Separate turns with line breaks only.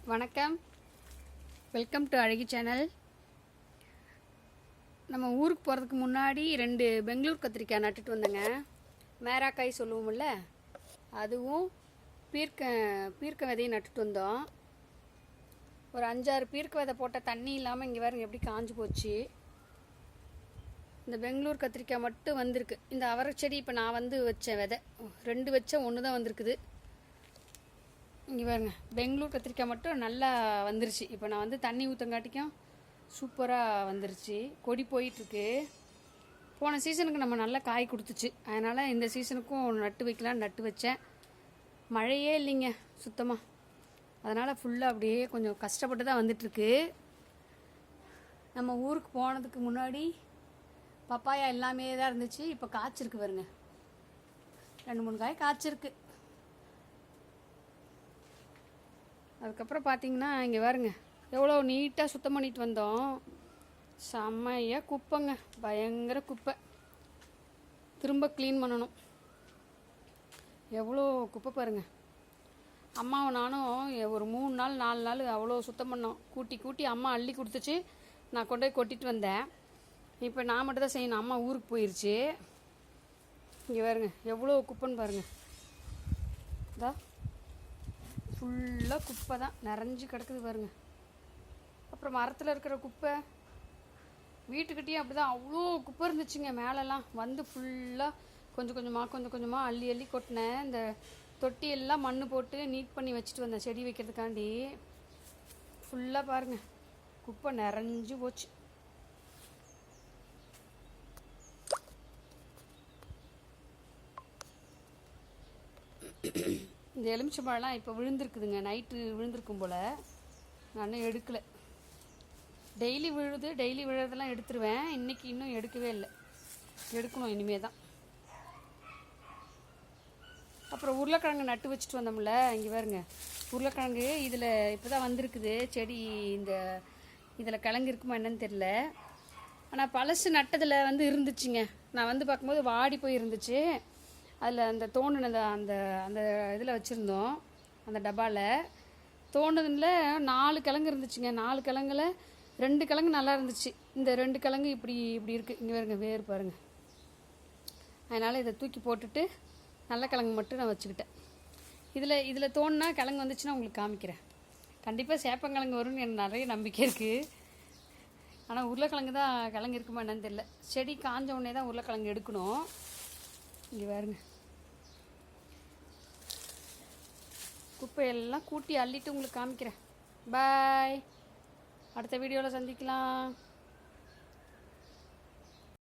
வணக்கம், welcome to அழகி channel. நம்ம ஊருக்கு போகிறதுக்கு முன்னாடி 2 பெங்களூர் கத்திரிக்காய் நட்டுட்டு வந்தேங்க. மேராக்காய் சொல்லுவோம்ல, அதுவும் பீர்க்க விதையும் நட்டுட்டு வந்தோம். ஒரு 5-6 பீர்க்க விதை போட்ட தண்ணி இல்லாமல் இங்கே பாருங்க எப்படி காஞ்சு போச்சு. இந்த பெங்களூர் கத்திரிக்காய் மட்டும் வந்திருக்கு. இந்த அவரை செடி இப்போ நான் வச்சேன் விதை 2 வச்சேன், 1 தான் வந்திருக்குது. இங்கே பாருங்க, பெங்களூர் கத்திரிக்காய் மட்டும் நல்லா வந்துருச்சு. இப்போ நான் தண்ணி ஊற்றங்காட்டிக்கும் சூப்பராக வந்துருச்சு. கொடி போயிட்டுருக்கு. போன சீசனுக்கு நம்ம நல்லா காய் கொடுத்துச்சு, அதனால் இந்த சீசனுக்கும் நட்டு வைக்கலான்னு நட்டு வச்சேன். மழையே இல்லைங்க சுத்தமாக, அதனால் ஃபுல்லாக அப்படியே கொஞ்சம் கஷ்டப்பட்டு தான் வந்துட்டுருக்கு. நம்ம ஊருக்கு போனதுக்கு முன்னாடி பப்பாயா எல்லாமே தான் இருந்துச்சு. இப்போ காய்ச்சிருக்கு பாருங்க, 2-3 காய் காய்ச்சிருக்கு. அதுக்கப்புறம் பார்த்தீங்கன்னா இங்கே பாருங்க எவ்வளோ நீட்டாக சுத்தம் பண்ணிட்டு வந்தோம். செம்மையாக குப்பைங்க, பயங்கர குப்பை. திரும்ப க்ளீன் பண்ணணும். எவ்வளோ குப்பை பாருங்க. அம்மாவும் நானும் ஒரு 3 நாள் 4 நாள் அவ்வளோ சுத்தம் பண்ணோம். கூட்டி அம்மா அள்ளி கொடுத்துச்சு, நான் கொண்டு போய் கொட்டிட்டு வந்தேன். இப்போ நான் மட்டும் தான் செய்யணும், அம்மா ஊருக்கு போயிடுச்சு. இங்கே பாருங்க எவ்வளோ குப்பைன்னு பாருங்கள். இதா ஃபுல்லாக குப்பை தான் நிறைஞ்சு கிடக்குது பாருங்க. அப்புறம் மரத்தில் இருக்கிற குப்பை, வீட்டுக்கிட்டேயும் அப்படி தான் அவ்வளோ குப்பை இருந்துச்சுங்க. மேலெல்லாம் ஃபுல்லாக கொஞ்சம் கொஞ்சமாக அள்ளி கொட்டினேன். இந்த தொட்டியெல்லாம் மண் போட்டு நீட் பண்ணி வச்சுட்டு வந்தேன் செடி வைக்கிறதுக்காண்டி. ஃபுல்லாக பாருங்கள் குப்பை நிறைஞ்சு போச்சு. இந்த எலுமிச்சம்பழம்லாம் இப்போ விழுந்திருக்குதுங்க. நைட்டு விழுந்திருக்கும் போல், நான் எடுக்கலை. டெய்லி விழுறதெல்லாம் எடுத்துருவேன். இன்றைக்கி இன்னும் எடுக்கவே இல்லை, எடுக்கணும் இனிமே தான். அப்புறம் உருளைக்கிழங்கு நட்டு வச்சுட்டு வந்தோம்ல, இங்கே பாருங்க உருளைக்கிழங்கு இதில் இப்போ தான் வந்திருக்குது செடி. இதில் கிழங்கு இருக்குமா என்னன்னு தெரில. ஆனால் பழசு நட்டதில் இருந்துச்சுங்க. நான் பார்க்கும்போது வாடி போய் இருந்துச்சு. அதில் அந்த தோணுனதை அந்த அந்த இதில் வச்சுருந்தோம், அந்த டப்பாவில் தோணுதில் 4 கிழங்கு இருந்துச்சுங்க. 4 கிழங்குல 2 கிழங்கு நல்லா இருந்துச்சு. இந்த 2 கிழங்கு இப்படி இருக்குது. இங்கே பாருங்க வேறு பாருங்கள். அதனால் இதை தூக்கி போட்டுட்டு நல்ல கிழங்கு மட்டும் நான் வச்சுக்கிட்டேன். இதில் தோணுனா கிழங்கு வந்துச்சுன்னா உங்களுக்கு காமிக்கிறேன். கண்டிப்பாக சேப்பங்கிழங்கு வரும்னு எனக்கு நிறைய நம்பிக்கை இருக்குது. ஆனால் உருளைக்கிழங்கு தான் கிழங்கு இருக்குமா என்னன்னு தெரியல. செடி காஞ்ச உடனே தான் உருளைக்கிழங்கு எடுக்கணும். இங்கே பாருங்க குப்பையெல்லாம் கூட்டி அள்ளிட்டு உங்களுக்கு காமிக்கிறேன். பாய், அடுத்த வீடியோவில் சந்திக்கலாம்.